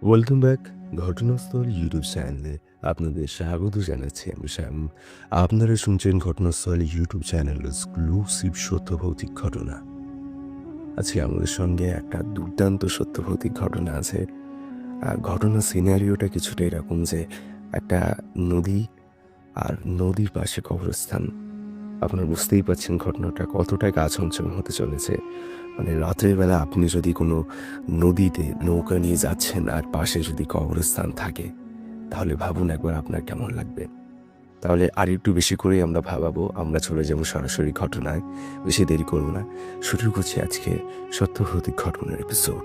Welcome back. ঘটনাস্থল YouTube চ্যানেলে আপনাদের স্বাগত জানাচ্ছি আমি শ্যাম। আপনারা শুনছেন ঘটনাস্থল ইউটিউব চ্যানেল এক্সক্লুসিভ সত্যভৌতিক ঘটনা। আজকে আমাদের সঙ্গে একটা দুর্দান্ত সত্যভৌতিক ঘটনা আছে। ঘটনার সিনারিওটা কিছুটা এরকম যে একটা নদী আর নদীর পাশে কবরস্থান। আপনারা বুঝতেই পারছেন ঘটনাটা কতটা গা ছমছম হতে চলেছে। মানে রাতের বেলা আপনি যদি কোনো নদীতে নৌকা নিয়ে যাচ্ছেন আর পাশে যদি কবরস্থান থাকে, তাহলে ভাবুন একবার আপনার কেমন লাগবে। তাহলে আর একটু বেশি করেই আমরা ভাবাবো, আমরা চলে যাব সরাসরি ঘটনায়। বেশি দেরি করব না। শুরু করছি আজকে সত্যভৌতিক ঘটনার এপিসোড।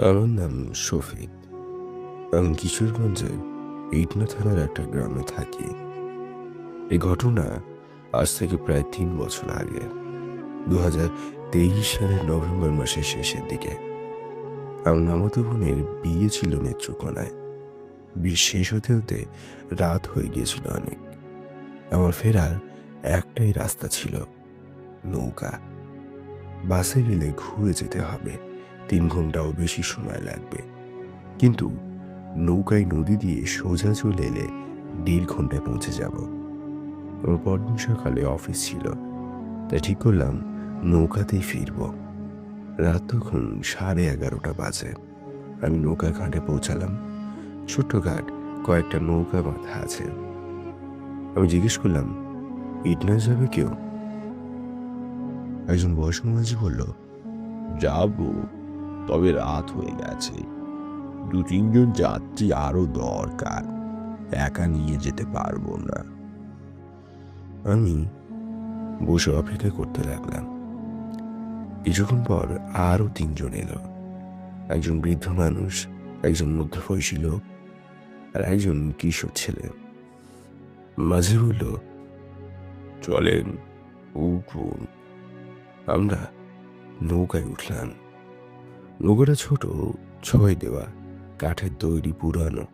আমার নাম শফিক। আমি কিশোরগঞ্জের ইটনা থানার একটা গ্রামে থাকি। এই ঘটনা আজ থেকে প্রায় 3 বছর আগে, 2023 সালের নভেম্বর মাসের শেষের দিকে। আমার মামাতো বোনের বিয়ে ছিল নেত্রকোনায়। বিয়ে শেষ হতে হতে রাত হয়ে গিয়েছিল অনেক। আমার ফেরার একটাই রাস্তা ছিল, নৌকা। বাসে গেলে ঘুরে যেতে হবে, 3 ঘন্টাও বেশি সময় লাগবে। কিন্তু নৌকায় নদী দিয়ে সোজা চলে এলে 1.5 ঘন্টায় পৌঁছে যাব। আমার পরদিন সকালে অফিস ছিল, তাই ঠিক করলাম নৌকাতেই ফিরব। রাত তখন 11:30 বাজে। আমি নৌকা ঘাটে পৌঁছালাম। ছোট্ট ঘাট, কয়েকটা নৌকা বাঁধা আছে। আমি জিজ্ঞেস করলাম, ইটনা যাবে কেউ? একজন বয়স্ক মাঝি বলল, যাব, তবে রাত হয়ে গেছে। 2-3 জন যাত্রী আরো দরকার, একা নিয়ে যেতে পারবো না। আমি বসে অপেক্ষা করতে লাগলাম। কিছুক্ষণ পর আরো 3 জন এলো। একজন বৃদ্ধ মানুষ, একজন মধ্যবয়সী লোক আর একজন কিশোর ছেলে। মাঝি বলল, চলেন, উঠুন। আমরা নৌকায় উঠলাম। নৌকাটা ছোট, 6 দেওয়া, কাঠের তৈরি, পুরানো।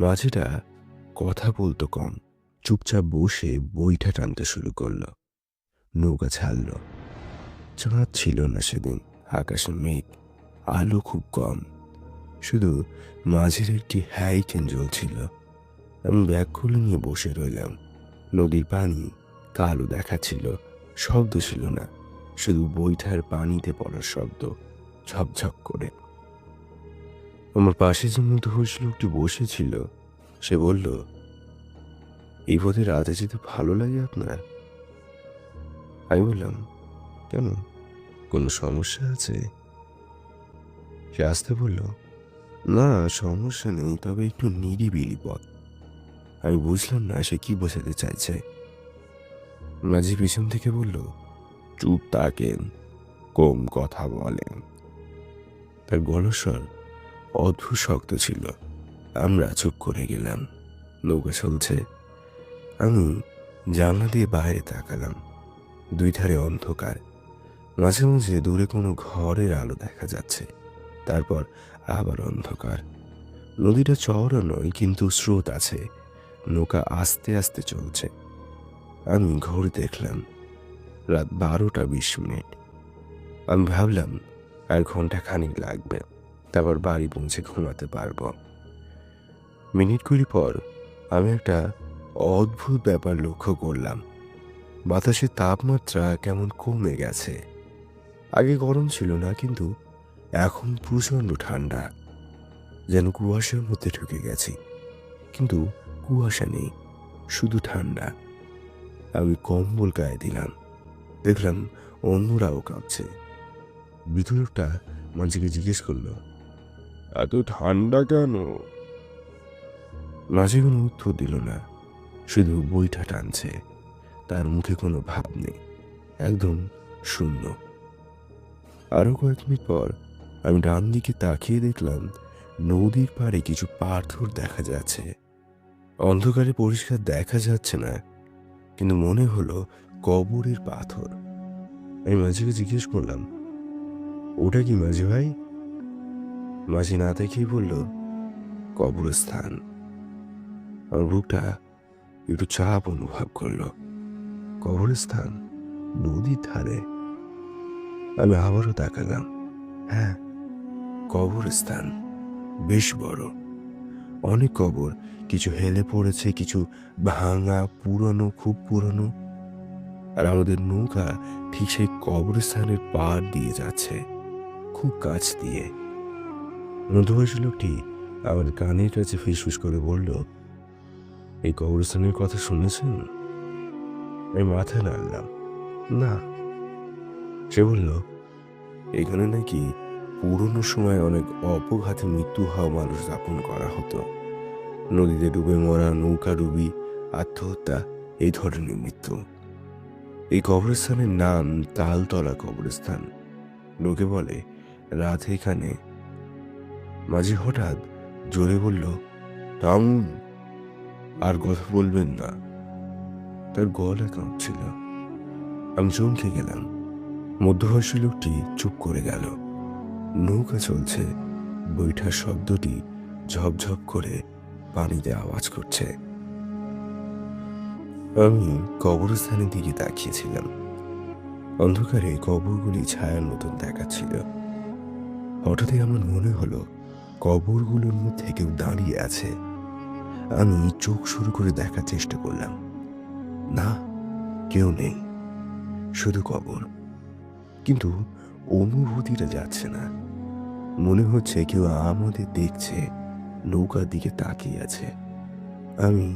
মাঝিটা কথা বলতো কম, চুপচাপ বসে বইটা টানতে শুরু করলো। নৌকা ছাড়ল। চাঁদ ছিল না সেদিন, আকাশে মেঘ, আলো খুব কম। শুধু মাঝির একটি হ্যারিকেন জ্বলছিল। আমি ব্যাগ খুলে নিয়ে বসে রইলাম। নদীর পানি কালো দেখাচ্ছিল, শব্দ ছিল না, শুধু বৈঠার পানিতে পড়ার শব্দ, ঝকঝক করে। আমার পাশে যে মধ্যবয়সী লোকটি বসেছিল, সে বলল, এই পথে রাতে যেতে ভালো লাগে আপনার? আমি বললাম, কেন, কোনো সমস্যা আছে? সে আসতে বলল, না, সমস্যা নেই, তবে একটু নিরিবিলি পথ। আমি বুঝলাম না সে কি বোঝাতে চাইছে। মাঝি পিছন থেকে বলল, চুপ থাকেন, কম কথা বলেন। তার গলস্বর অদ্ভুত শক্ত ছিল। আমরা চুপ করে গেলাম। নৌকা চলছে। আমি জানলা দিয়ে বাইরে তাকালাম। 2 ধারে অন্ধকার। মাঝে মাঝে দূরে কোনো ঘরের আলো দেখা যাচ্ছে। তারপর আবার অন্ধকার। নদীটা চওড়া নয়, কিন্তু স্রোত আছে। নৌকা আস্তে আস্তে চলছে। আমি ঘড়ি দেখলাম, রাত 12টা 20 মিনিট। আমি ভাবলাম আর ঘন্টা খানিক লাগবে, তারপর বাড়ি পৌঁছে ঘুমাতে পারবো। মিনিট 20 পর আমি একটা অদ্ভুত ব্যাপার লক্ষ্য করলাম। বাতাসের তাপমাত্রা কেমন কমে গেছে। আগে গরম ছিল না, কিন্তু এখন প্রচণ্ড ঠান্ডা, যেন কুয়াশার মধ্যে ঢুকে গেছি। কিন্তু কুয়াশা নেই, শুধু ঠান্ডা। আমি কম্বল গায়ে দিলাম। দেখলাম অন্যরাও কাঁপছে। বৃদ্ধ লোকটা মাঝিকে জিজ্ঞেস করলো, এত ঠান্ডা কেন? মাঝি কোনো উত্তর দিল না, শুধু বইটা টানছে। তার মুখে কোনো ভাব নেই, একদম শূন্য। আরো কয়েক মিনিট পর আমি ডান দিকে তাকিয়ে দেখলাম নদীর পাড়ে কিছু পাথর দেখা যাচ্ছে। অন্ধকারে পরিষ্কার দেখা যাচ্ছে না, কিন্তু মনে হলো কবরের পাথর। আমি মাঝিকে জিজ্ঞেস করলাম, ওটা কি মাঝি ভাই? মাঝি না দেখেই বলল, কবরস্থান। আমার বুকটা একটু চাপ অনুভব করলো। কবরস্থান, নদীর ধারে। আমি আবারও তাকালাম। হ্যাঁ, কবরস্থান বেশ বড়। অনেক কবর, কিছু হেলে পড়েছে, কিছু ভাঙা, পুরনো, খুব পুরনো। আর আমাদের নৌকা ঠিক সেই কবরস্থানের পাড় দিয়ে যাচ্ছে, খুব কাছ দিয়ে। মধ্যবয়সী লোকটি আমার কানের কাছে ফিসফিস করে বলল, এই কবরস্থানের কথা শুনেছেন? আমি মাথা নাড়লাম, না। সে বলল, এখানে নাকি পুরনো সময় অনেক অপঘাতে মৃত্যু হওয়া মানুষ দাপন করা হতো। নদীতে ডুবে মরা, নৌকা ডুবি, আত্মহত্যা, এই ধরনের মৃত্যু। এই কবরস্থানের নাম তালতলা কবরস্থান। লোকে বলে রাতে এখানে। মাঝি হঠাৎ জোরে বলল, থামুন, আর কথা বলবেন না। তার গলা কাঁপছিল। আমি চমকে গেলাম। মধ্যবয়সী লোকটি চুপ করে গেল। নৌকা চলছে, বৈঠার শব্দটি ঝপঝপ করে পানিতে আওয়াজ করছে। আমি কবরস্থানের দিকে তাকিয়েছিলাম। অন্ধকারে কবরগুলি ছায়ার মতন দেখাচ্ছিল। হঠাৎই আমার মনে হলো কবরগুলোর মধ্যে কেউ দাঁড়িয়ে আছে। আমি চোখ শুরু করে দেখার চেষ্টা করলাম। না, কেউ নেই, শুধু কবর। কিন্তু অনুভূতিটা যাচ্ছে না। মনে হচ্ছে কেউ আমাদের দেখছে, নৌকার দিকে তাকিয়ে আছে। আমি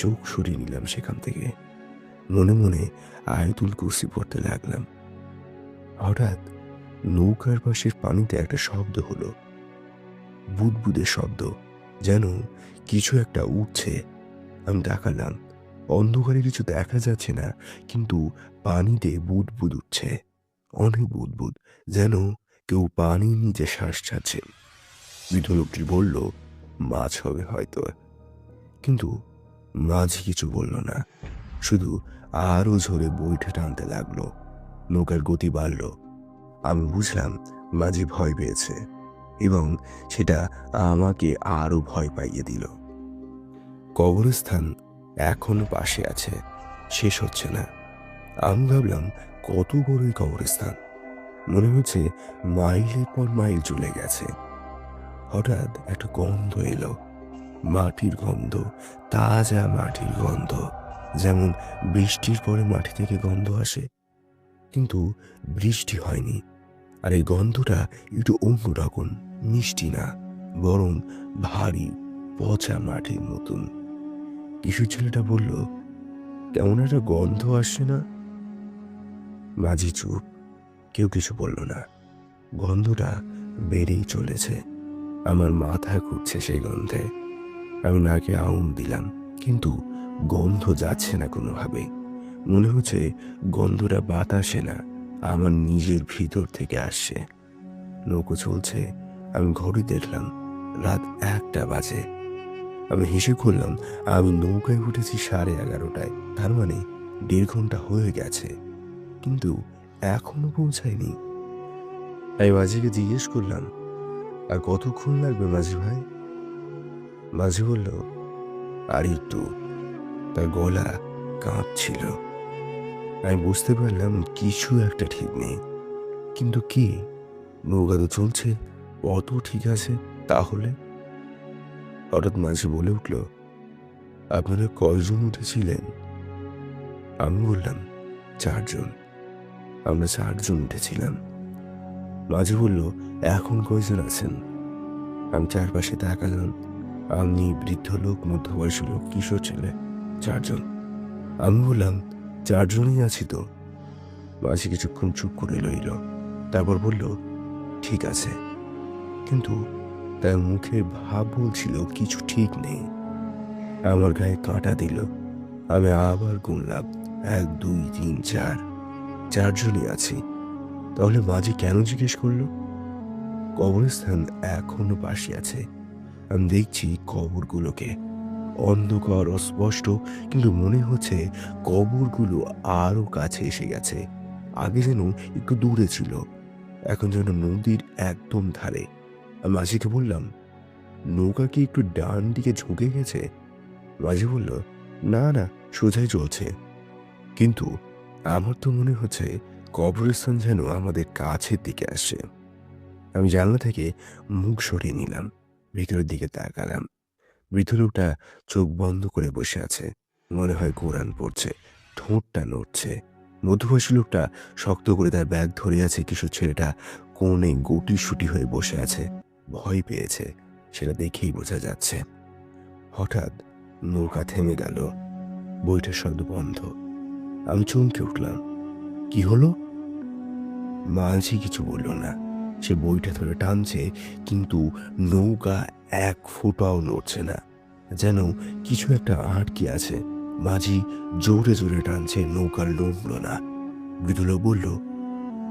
চোখ সরিয়ে নিলাম সেখান থেকে। মনে মনে আয়াতুল কুরসি পড়তে লাগলাম। হঠাৎ নৌকার পাশের পানিতে একটা শব্দ হলো, বুদবুদের শব্দ, যেন কিছু একটা উঠছে। আমি তাকালাম। অন্ধকারে কিছু দেখা যাচ্ছে না, কিন্তু পানিতে বুদবুদ উঠছে, অনেক বুদবুদ, যেন কেউ পানির নিচে শ্বাস ছাড়ছে। বৃদ্ধ লোকটি বলল, মাছ হবে হয়তো। কিন্তু মাঝি কিছু বলল না, শুধু আরো জোরে বৈঠা টানতে লাগলো। নৌকার গতি বাড়ল। আমি বুঝলাম মাঝি ভয় পেয়েছে, এবং সেটা আমাকে আরো ভয় পাইয়ে দিল। কবরস্থান এখনো পাশে আছে, শেষ হচ্ছে না। আমি ভাবলাম, কত বড়ই কবরস্থান, মনে হচ্ছে মাইলের পর মাইল চলে গেছে। হঠাৎ একটা গন্ধ এলো, মাটির গন্ধ, তাজা মাটির গন্ধ, যেমন বৃষ্টির পরে মাটি থেকে গন্ধ আসে। কিন্তু বৃষ্টি হয়নি, আর এই গন্ধটা একটু অন্যরকম, মিষ্টি না, বরং ভারী, পচা মাটির মতন। কিশোর ছেলেটা বলল, কেমন একটা গন্ধ আসছে না? মাঝি চুপ, কেউ কিছু বলল না। গন্ধটা বেড়েই চলেছে। আমার মাথা ঘুরছে সেই গন্ধে। আমি নাকে আউম দিলাম, কিন্তু গন্ধ যাচ্ছে না কোনোভাবে। মনে হচ্ছে গন্ধটা বাতাসে না, আমার নিজের ভিতর থেকে আসছে। নৌকো চলছে। আমি ঘড়ি দেখলাম, রাত 1টা বাজে। আমি হিসেব করলাম, আমি নৌকায় উঠেছি 11:30টায়, তার মানে 1.5 ঘন্টা হয়ে গেছে, কিন্তু এখনো পৌঁছায়নি। আমি মাঝিকে জিজ্ঞেস করলাম, আর কতক্ষণ লাগবে মাঝি ভাই? মাঝি বলল, আর একটু। তার গলা কাঁপছিল। আমি বুঝতে পারলাম কিছু একটা ঠিক নেই, কিন্তু কি? নৌকা তো চলছে, পথ ঠিক আছে, তাহলে? হঠাৎ মাঝি বলে উঠল, আপনারা কয়জন উঠেছিলেন? আমি বললাম, 4 জন। আমরা 4 জন উঠেছিলাম। মাঝি বলল, এখন কয়জন আছেন? আমি চারপাশে তাকালাম। আমি, বৃদ্ধ লোক, মধ্যবয়সী লোক, কিশোর ছেলে, 4 জন। আমি বললাম, 4 জনই আছি তো। মাঝি কিছুক্ষণ চুপ করে রইল, তারপর বলল, ঠিক আছে। কিন্তু তার মুখের ভাব বলছিল কিছু ঠিক নেই। আমার গায়ে কাঁটা দিল। আমি আবার গুনলাম, 1, 2, 3, 4, 4 জনই আছি। তাহলে মাঝি কেন জিজ্ঞেস করলো? কবরস্থান এখনো পাশে আছে। আমি দেখছি কবরগুলোকে, অন্ধকার, অস্পষ্ট, কিন্তু মনে হচ্ছে কবরগুলো আরো কাছে এসে গেছে। আগে যেন একটু দূরে ছিল, এখন যেন নদীর একদম ধারে। আমি মাঝিকে বললাম, নৌকা কি একটু ডান দিকে ঝুঁকে গেছে? মাঝি বলল, না না, সোজাই চলছে। কিন্তু আমার তো মনে হচ্ছে কবরস্থান যেন আমাদের কাছের দিকে আসে। আমি জানলা থেকে মুখ সরিয়ে নিলাম, ভিতরের দিকে তাকালাম। বৃদ্ধ লোকটা চোখ বন্ধ করে বসে আছে, মনে হয় কোরআন পড়ছে। ঠোঁটটা নড়ছে। মধ্যবয়সী লোকটা শক্ত করে তার ব্যাগ ধরে আছে। কিশোর ছেলেটা কোণে গুটিসুটি হয়ে বসে আছে, ভয় পেয়েছে, সেটা দেখেই বোঝা যাচ্ছে। হঠাৎ নৌকা থেমে গেল, বইটার শব্দ বন্ধ। আমি চমকে উঠলাম। কি হলো? মাঝি কিছু বলল না। সে বইটা ধরে টানছে, কিন্তু নৌকা এক ফোঁটাও নড়ছে না, যেন কিছু একটা আটকে আছে। মাঝি জোরে জোরে টানছে, নৌকার নড়ল না। বৃদ্ধ লোক বলল,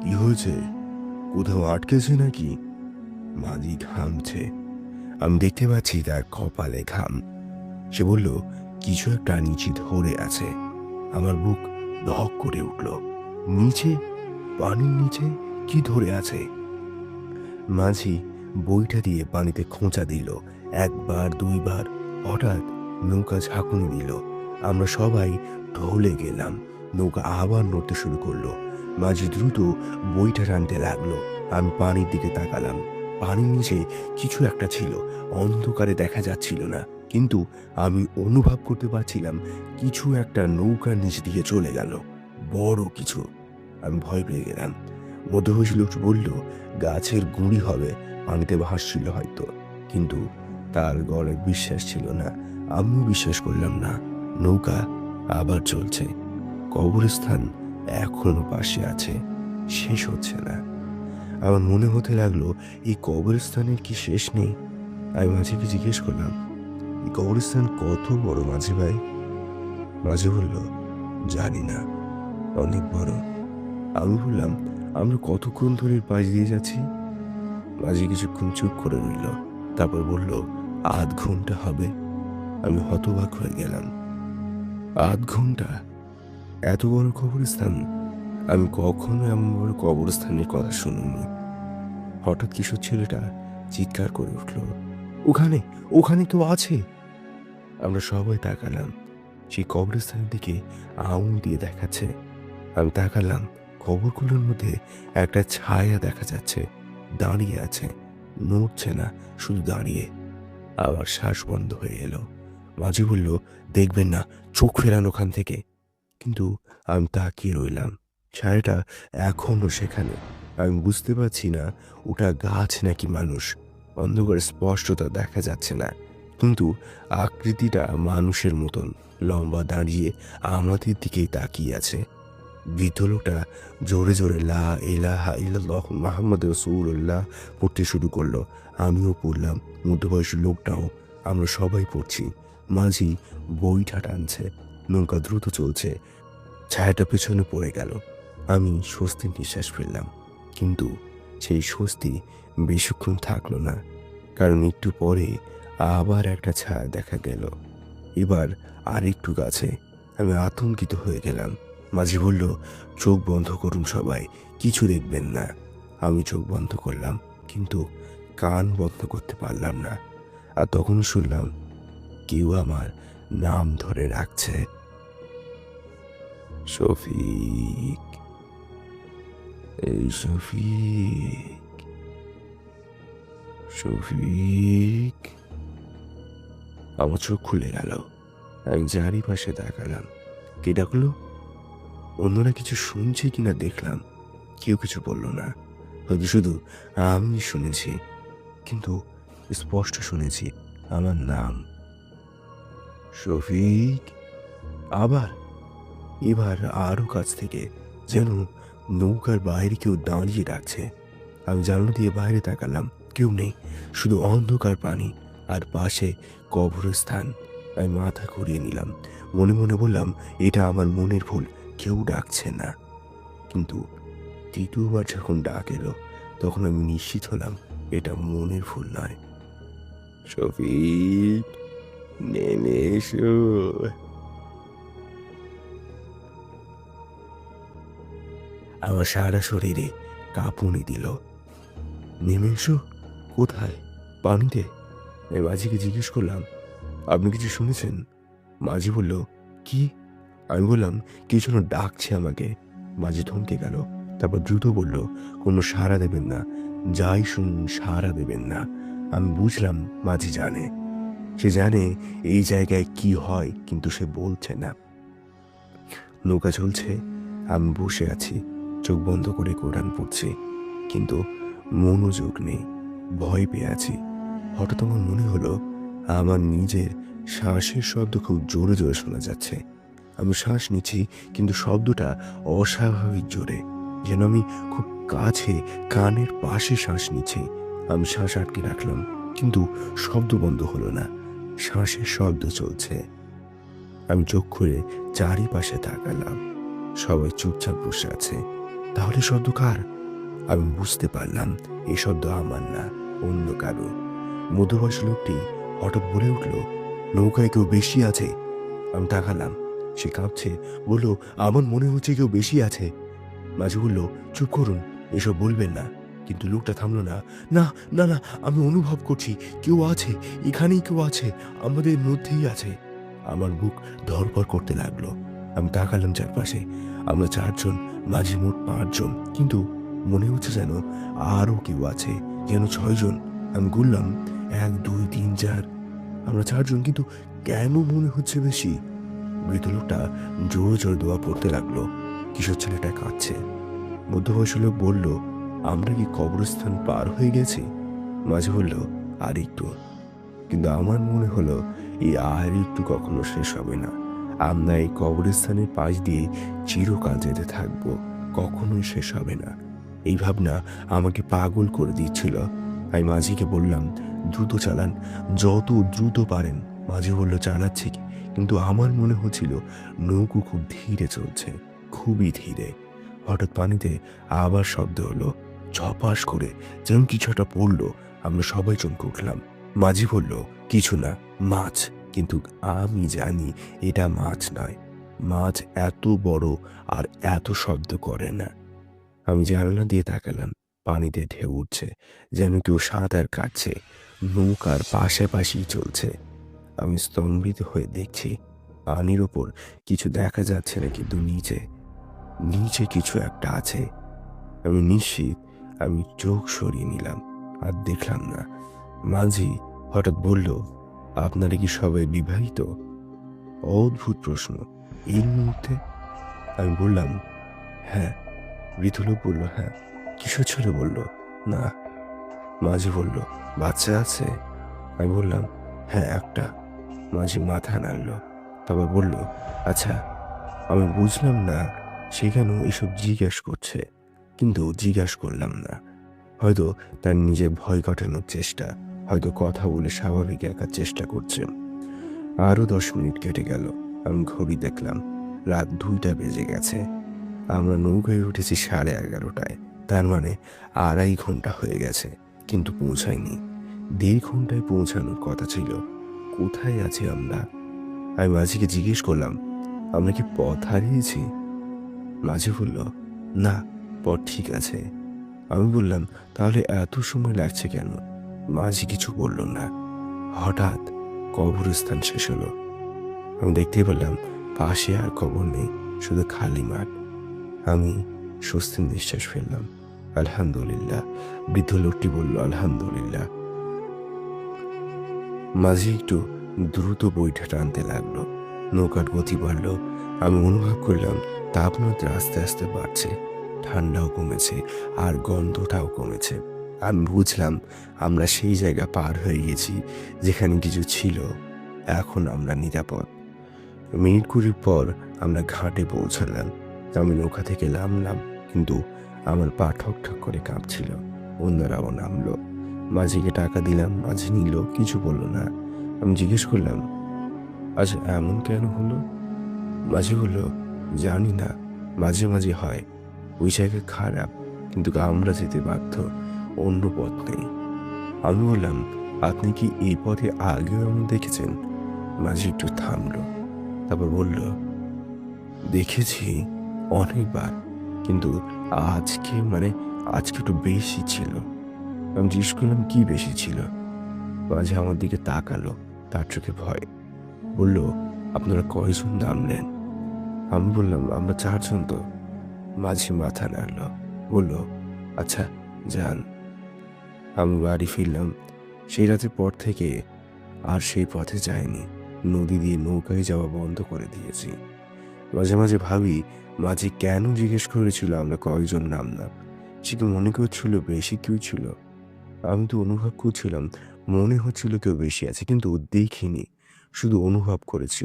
কি হয়েছে? কোথাও আটকেছে নাকি? মাঝি ঘামছে। আমি দেখতে পাচ্ছি তার কপালে ঘাম। সে বলল, কিছু একটা নিচে ধরে আছে। আমার বুক ধক করে উঠল। নিচে? পানির নিচে কি ধরে আছে? মাঝি বইটা দিয়ে পানিতে খোঁচা দিল, একবার দুইবার। হঠাৎ নৌকা ঝাঁকুনি দিল। আমরা সবাই ঢলে গেলাম। নৌকা আবার নড়তে শুরু করলো। মাঝি দ্রুত বইটা টানতে লাগলো। আমি পানির দিকে তাকালাম। পানির নিচে কিছু একটা ছিল, অন্ধকারে দেখা যাচ্ছিল না, কিন্তু আমি অনুভব করতে পারছিলাম কিছু একটা নৌকার নিচ দিয়ে চলে গেল, বড় কিছু। আমি ভয় পেয়ে গেলাম। মধ্যবয়সী লোক বলল, গাছের গুঁড়ি হবে, পানিতে ভাসছিল হয়তো। কিন্তু তার গড়ে বিশ্বাস ছিল না। আমিও বিশ্বাস করলাম না। নৌকা আবার চলছে। কবরস্থান এখনো পাশে আছে, শেষ হচ্ছে না। আমার মনে হতে লাগলো, এই কবরস্থানের কি শেষ নেই? আমি মাঝিকে জিজ্ঞেস করলাম, এই কবরস্থান কত বড় মাঝি ভাই? মাঝি বলল, জানি না, অনেক বড়। আমি বললাম, আমরা কতক্ষণ ধরে পাশ দিয়ে যাচ্ছি? মাঝি কিছুক্ষণ চুপ করে রইল, তারপর বলল, আধ ঘন্টা হবে। আমি হতবাক হয়ে গেলাম। আধ ঘন্টা? এত বড় কবরস্থান! আমি কখনো এমন বড় কবরস্থানের কথা শুনিনি। হঠাৎ কিশোর ছেলেটা চিৎকার করে উঠল, ওখানে, ওখানে তো আছে! আমরা সবাই তাকালাম। সেই কবরস্থানের দিকে আঙুল দিয়ে দেখাচ্ছে। আমি তাকালাম, কবরগুলোর মধ্যে একটা ছায়া দেখা যাচ্ছে, দাঁড়িয়ে আছে, নড়ছে না, শুধু দাঁড়িয়ে। আবার শ্বাস বন্ধ হয়ে এলো। মাঝি বলল, দেখবেন না, চোখ ফেরান ওখান থেকে। কিন্তু আমি তাকিয়ে রইলাম। ছায়াটা এখনো সেখানে। আমি বুঝতে পারছি না ওটা গাছ নাকি মানুষ। অন্ধকারে স্পষ্টতা দেখা যাচ্ছে না, কিন্তু আকৃতিটা মানুষের মতন, লম্বা, দাঁড়িয়ে আমাদের দিকেই তাকিয়ে আছে। বৃদ্ধ লোকটা জোরে জোরে লা ইলাহা ইল্লাল্লাহু মুহাম্মাদুর রাসূলুল্লাহ পড়তে শুরু করলো। আমিও পড়লাম, মধ্যবয়সী লোকটাও। আমরা সবাই পড়ছি। মাঝি বইটা টানছে। নৌকা দ্রুত চলছে। ছায়াটা পেছনে পড়ে গেল। আমি স্বস্তির নিঃশ্বাস ফেললাম, কিন্তু সেই স্বস্তি বেশিক্ষণ থাকলো না, কারণ একটু পরে আবার একটা ছায়া দেখা গেল, এবার আরেকটু কাছে। আমি আতঙ্কিত হয়ে গেলাম। মাঝি বলল, চোখ বন্ধ করুন সবাই, কিছু দেখবেন না। আমি চোখ বন্ধ করলাম, কিন্তু কান বন্ধ করতে পারলাম না। আর তখন শুনলাম কেউ আমার নাম ধরে রাখছে, শফিক, এই শফিক, শফিক। আমার চোখ খুলে গেল। আমি চারিপাশে তাকালাম। কে ডাকলো? অন্যরা কিছু শুনছে কিনা দেখলাম। কেউ কিছু বলল না, হয়তো শুধু আমি শুনেছি, কিন্তু স্পষ্ট শুনেছি আমার নাম, শফিক। আবার, এবার আরো কাছ থেকে, যেন নৌকার বাইরে কেউ দাঁড়িয়ে রাখছে। আমি জানলা দিয়ে বাইরে তাকালাম, কেউ নেই, শুধু অন্ধকার পানি আর পাশে কবরস্থান। আমি মাথা ঘুরিয়ে নিলাম, মনে মনে বললাম, এটা আমার মনের ভুল, কেউ ডাকছে না। কিন্তু তৃতীয়বার যখন ডাক এলো, তখন আমি নিশ্চিত হলাম এটা মনের ভুল নয়। শফিক, নেমে এসো। আমার সারা শরীরে কাঁপুনি দিল। নেমে এসো? কোথায়? পানিতে? আমি মাঝিকে জিজ্ঞেস করলাম, আপনি কিছু শুনেছেন? মাঝি বলল, কি? আমি বললাম, কিছু যেন ডাকছে আমাকে। মাঝি থমকে গেল, তারপর দ্রুত বলল, কোনো সাড়া দেবেন না, যাই শুনুন সাড়া দেবেন না। আমি বুঝলাম মাঝি জানে, সে জানে এই জায়গায় কি হয়, কিন্তু সে বলছে না। নৌকা চলছে, আমি বসে আছি, চোখ বন্ধ করে কোরআন পড়ছি, কিন্তু মনোযোগ নেই, ভয় পেয়ে আছি। হঠাৎ আমার মনে হলো আমার নিজের শ্বাসের শব্দ খুব জোরে জোরে শোনা যাচ্ছে। আমি শ্বাস নিচ্ছি, কিন্তু শব্দটা অস্বাভাবিক জোরে, যেন আমি খুব কাছে কানের পাশে শ্বাস নিচ্ছি। আমি শ্বাস আটকে রাখলাম, কিন্তু শব্দ বন্ধ হলো না, শ্বাসের শব্দ চলছে। আমি চোখ খুলে চারিপাশে তাকালাম, সবাই চুপচাপ বসে আছে। তাহলে শব্দ কার? আমি বুঝতে পারলাম এই শব্দ আমার না, অন্য কারো। মধ্যবয়সী লোকটি হঠাৎ বলে উঠল, নৌকায় কেউ বেশি আছে। আমি তাকালাম, সে কাঁপছে, বলল, আমার মনে হচ্ছে কেউ বেশি আছে। মাঝি বলল, চুপ করুন, এসব বলবেন না। কিন্তু লোকটা থামলো না। না না না, আমি অনুভব করছি কেউ আছে, এখানেই কেউ আছে, আমাদের মধ্যেই আছে। আমার বুক ধড়ফড় করতে লাগলো। আমি তাকালাম চারপাশে, আমরা 4 জন, মাঝি মোট 5 জন, কিন্তু মনে হচ্ছে যেন আরো কেউ আছে, যেন 6 জন। আমি গুনলাম, 1 2 3 4, আমরা 4 জন, কিন্তু কেন মনে হচ্ছে বেশি? বৃদ্ধ লোকটা জোরে জোরে দোয়া পড়তে লাগলো। কিশোর ছেলেটা কাঁদছে। মধ্যবয়সী লোক বলল, আমরা কি কবরস্থান পার হয়ে গেছি? মাঝে বলল, আর একটু। কিন্তু আমার মনে হলো এই আর একটু কখনো শেষ হবে না। আমরা এই কবরস্থানের পাশ দিয়ে চিরকাল যেতে থাকবো, কখনোই শেষ হবে না। এই ভাবনা আমাকে পাগল করে দিচ্ছিল। আমি মাঝিকে বললাম, দ্রুত চালান, যত দ্রুত পারেন। মাঝি বলল, চালাচ্ছি, কিন্তু আমার মনে হচ্ছিল নৌকো খুব ধীরে চলছে, খুবই ধীরে। হঠাৎ পানিতে আবার শব্দ হলো, ঝপাস করে, যেন কিছু একটা পড়লো। আমরা সবাই চমকে উঠলাম। মাঝি বলল, কিছু না, মাছ। কিন্তু আমি জানি এটা মাছ নয়, মাছ এত বড় আর এত শব্দ করে না। আমি জানালা দিয়ে তাকালাম, পানিতে ঢেউ উঠছে, যেন কেউ সাঁতার কাটছে, নৌকার পাশাপাশি চলছে। আমি স্তম্ভিত হয়ে দেখছি, পানির ওপর কিছু দেখা যাচ্ছে না, কিন্তু নিচে নিচে কিছু একটা আছে। আমি নিশ্চিত। আমি চোখ সরিয়ে নিলাম, আর দেখলাম না। মাঝি হঠাৎ বলল, আপনারা কি সবাই বিবাহিত? অদ্ভুত প্রশ্ন এই মুহূর্তে। আমি বললাম, হ্যাঁ। বৃদ্ধ লোক বলল, হ্যাঁ। কিশোর ছেলে বলল, না। মাঝি বলল, বাচ্চা আছে? আমি বললাম, হ্যাঁ, একটা। মাঝি মাথা নাড়ল, তবে বলল, আচ্ছা। আমি বুঝলাম না সে কেন এসব জিজ্ঞেস করছে, কিন্তু জিজ্ঞাসা করলাম না। হয়তো তার নিজের ভয় কাটানোর চেষ্টা, হয়তো কথা বলে স্বাভাবিক রাখার চেষ্টা করছে। আরো 10 মিনিট কেটে গেল। আমি ঘড়ি দেখলাম, রাত 2টা বেজে গেছে। আমরা নৌকায় উঠেছি 11:30টায়, তার মানে 2.5 ঘন্টা হয়ে গেছে, কিন্তু পৌঁছায়নি। 1.5 ঘন্টায় পৌঁছানোর কথা ছিল। কোথায় আছি আমরা? আমি মাঝিকে জিজ্ঞেস করলাম, আমরা কি পথ হারিয়েছি? মাঝি বলল, না, পথ ঠিক আছে। আমি বললাম, তাহলে এত সময় লাগছে কেন? মাঝি কিছু বলল না। হঠাৎ কবরস্থান শেষ হলো। আমি দেখতে পেলাম পাশে আর কবর নেই, শুধু খালি মাঠ। আমি স্বস্তির নিঃশ্বাস ফেললাম। আলহামদুলিল্লাহ। বৃদ্ধ লোকটি বলল, আলহামদুলিল্লাহ। মাঝি একটু দ্রুত বইটা টানতে লাগলো। নৌকার গতি বাড়ল। আমি অনুভব করলাম তাপমাত্রা আস্তে আস্তে বাড়ছে, ঠান্ডাও কমেছে, আর গন্ধটাও কমেছে। আমি বুঝলাম আমরা সেই জায়গা পার হয়ে গেছি যেখানে কিছু ছিল। এখন আমরা নিরাপদ। মিনিট 20 পর আমরা ঘাটে পৌঁছালাম। আমি নৌকা থেকে নামলাম, কিন্তু আমার পা ঠক ঠক করে কাঁপছিল। অন্যরাও নামলো। মাঝিকে টাকা দিলাম, মাঝি নিল, কিছু বলল না। আমি জিজ্ঞেস করলাম, আজ এমন কেন হলো? মাঝি বলল, জানি না, মাঝে মাঝে হয়। ওই জায়গা খারাপ, কিন্তু আমরা যেতে বাধ্য, অন্য পথ নেই। আমি বললাম, আপনি কি এই পথে আগেও এমন দেখেছেন? মাঝি একটু থামলো, তারপর বলল, দেখেছি অনেকবার, কিন্তু আজকে একটু বেশি ছিল। আমি জিজ্ঞেস করলাম, কি বেশি ছিল? মাঝে আমার দিকে তাকালো, তার চোখে ভয়। বলল, আপনারা কয়জন নামলেন? আমি বললাম, আমরা 4 জন তো। মাঝি মাথা নাড়ল। বলল, আচ্ছা যান। আমি বাড়ি ফিরলাম। সেই রাতের পর থেকে আর সেই পথে যায়নি। নদী দিয়ে নৌকায় যাওয়া বন্ধ করে দিয়েছি। মাঝে মাঝে ভাবি, মাঝি কেন জিজ্ঞেস করেছিল আমরা কয়েকজন নামলাম। সে কি মনে করছিল বেশি কেউ ছিল? আমি তো অনুভব করছিলাম মনে হচ্ছিল কেউ বেশি আছে, কিন্তু দেখিনি, শুধু অনুভব করেছি।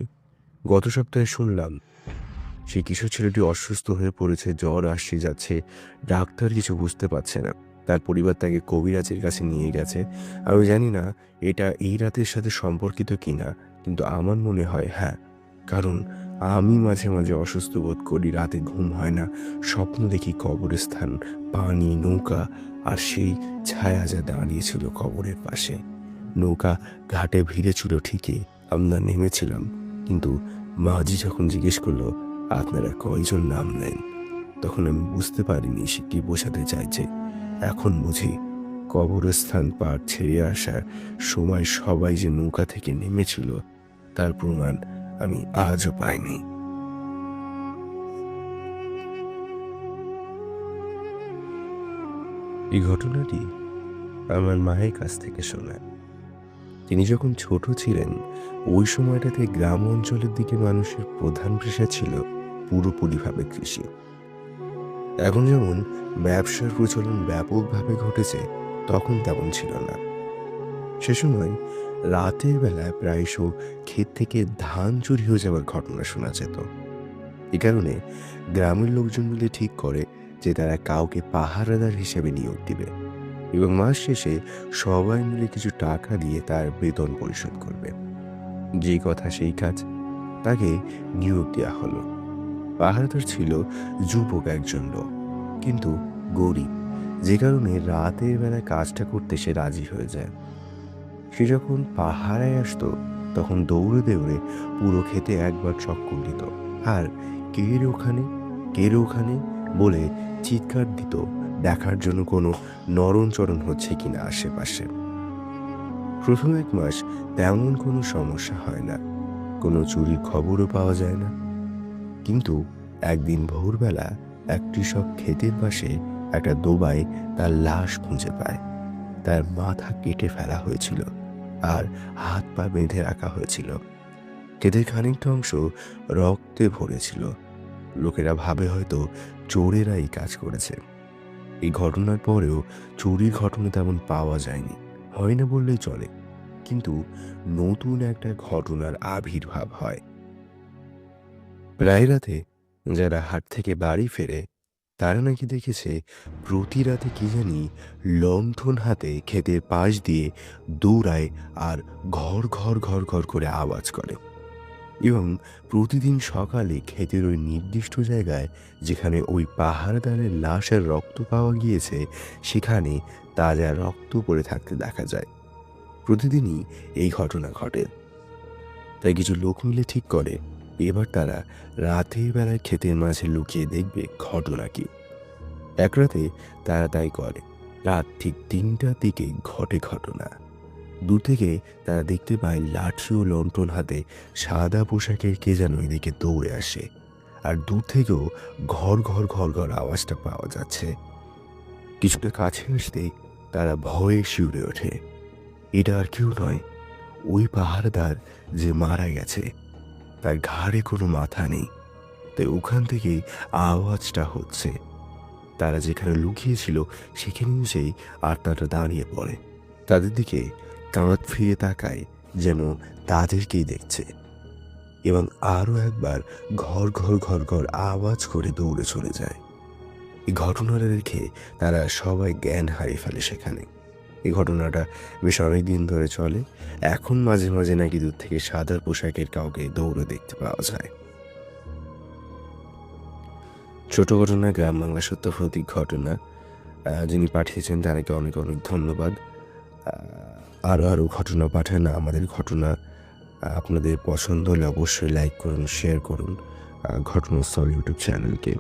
গত সপ্তাহে শুনলাম সেই কিশোর ছেলেটি অসুস্থ হয়ে পড়েছে, জ্বর আসছে যাচ্ছে, ডাক্তার কিছু বুঝতে পারছে না। তার পরিবার তাকে কবিরাজের কাছে নিয়ে গেছে। আমি জানি না এটা এই রাতের সাথে সম্পর্কিত কিনা, কিন্তু আমার মনে হয় হ্যাঁ। কারণ আমি মাঝে মাঝে অসুস্থ বোধ করি, রাতে ঘুম হয় না, স্বপ্ন দেখি কবরস্থান, পানি, নৌকা, আর সেই ছায়া যা দাঁড়িয়েছিল কবরের পাশে। নৌকা ঘাটে ভিড়ে ছিল ঠিকই, আমরা নেমেছিলাম, কিন্তু মাঝি যখন জিজ্ঞেস করলো আপনারা কয়জন নামলেন, তখন আমি বুঝতে পারিনি সে কি বোঝাতে চাইছে। এখন বুঝি কবরস্থান পার ছেড়ে আসার সময় সবাই যে নৌকা থেকে নেমেছিল তার প্রমাণ আমি আজও পাইনি। এই ঘটনাটি আমার মায়ের কাছ থেকে শোনা। তিনি যখন ছোট ছিলেন ওই সময়টাতে গ্রাম অঞ্চলের দিকে মানুষের প্রধান পেশা ছিল পুরোপুরিভাবে কৃষি। এখন যেমন ব্যবসার প্রচলন ব্যাপকভাবে ঘটেছে, তখন তেমন ছিল না। সে সময় রাতের বেলায় প্রায়শ ক্ষেত থেকে ধান চুরি হয়ে যাওয়ার ঘটনা শোনা যেত। এ কারণে গ্রামের লোকজন মিলে ঠিক করে যে তারা কাউকে পাহারাদার হিসেবে নিয়োগ দিবে এবং মাস শেষে সবাই মিলে কিছু টাকা দিয়ে তার বেতন পরিশোধ করবে। যেই কথা সেই কাজ, তাকে নিয়োগ দেওয়া হলো। পাহারাদার ছিল যুবক একজন লোক, কিন্তু গরিব, যে কারণে রাতের বেলায় কাজটা করতে সে রাজি হয়ে যায়। সে যখন পাহারায় আসতো তখন দৌড়ে দৌড়ে পুরো খেতে একবার চক্কর দিত, আর কে রে ওখানে, কে রে ওখানে বলে চিৎকার দিত, দেখার জন্য কোনো নরণচরণ হচ্ছে কিনা আশেপাশে। প্রথম 1 মাস তেমন কোনো সমস্যা হয় না, কোনো চুরির খবরও পাওয়া যায় না। কিন্তু একদিন ভোরবেলা এক কৃষক ক্ষেতের পাশে একটা ডোবায় তার লাশ খুঁজে পায়। তার মাথা কেটে ফেলা হয়েছিল আর হাত পা বেঁধে রাখা হয়েছিল। ক্ষেতের খানিকটা অংশ রক্তে ভরেছিল। লোকেরা ভাবে হয়তো চোরেরা এই কাজ করেছে। এই ঘটনার পরেও চুরির ঘটনা তেমন পাওয়া যায়নি, হয় না বললেই চলে। কিন্তু নতুন একটা ঘটনার আবির্ভাব হয়। প্রায় রাতে যারা হাট থেকে বাড়ি ফেরে তারা নাকি দেখেছে প্রতি রাতে কি জানি লণ্ঠন হাতে ক্ষেতের পাশ দিয়ে দৌড়ায় আর ঘর ঘর ঘর ঘর করে আওয়াজ করে, এবং প্রতিদিন সকালে ক্ষেতের ওই নির্দিষ্ট জায়গায় যেখানে ওই পাহারাদারের লাশের রক্ত পাওয়া গিয়েছে সেখানে তাজা রক্ত পড়ে থাকতে দেখা যায়। প্রতিদিনই এই ঘটনা ঘটে। তাই কিছু লোক মিলে ঠিক করে এবার তারা রাতের বেলায় ক্ষেতের মাঝে লুকিয়ে দেখবে ঘটনা কি। এক রাতে তারা তাই করে। রাত ঠিক 3টার দিকে ঘটে ঘটনা। দূর থেকে তারা দেখতে পায় লাঠি ও লণ্ঠন হাতে সাদা পোশাকের কে যেন এদিকে দৌড়ে আসে, আর দূর থেকেও ঘর ঘর ঘর ঘর আওয়াজটা পাওয়া যাচ্ছে। কিছুটা কাছে আসতে তারা ভয়ে শিউরে ওঠে। এটা আর কেউ নয়, ওই পাহাড়দার যে মারা গেছে, তার ঘাড়ে কোনো মাথা নেই, তাই ওখান থেকেই আওয়াজটা হচ্ছে। তারা যেখানে লুকিয়েছিল সেখানে এসেই আত্মাটা দাঁড়িয়ে পড়ে, তাদের দিকে কাঁধ ফিরে তাকায় যেন তাদেরকেই দেখছে, এবং আরও একবার ঘর ঘর ঘর ঘর আওয়াজ করে দৌড়ে চলে যায়। এই ঘটনাটা দেখে তারা সবাই জ্ঞান হারিয়ে ফেলে সেখানে। এই ঘটনাটা বেশ অনেকদিন ধরে চলে। এখন মাঝে মাঝে নাকি দূর থেকে সাদা পোশাকের কাউকে দৌড়ে দেখতে পাওয়া যায়। ছোট ঘটনা, গ্রাম বাংলা সত্য প্রতীক ঘটনা। যিনি পাঠিয়েছেন তাদেরকে অনেক অনেক ধন্যবাদ। আরও আরও ঘটনা পাঠান। আমাদের ঘটনা আপনাদের পছন্দ হলে অবশ্যই লাইক করুন, শেয়ার করুন ঘটনাস্থল ইউটিউব চ্যানেলকে।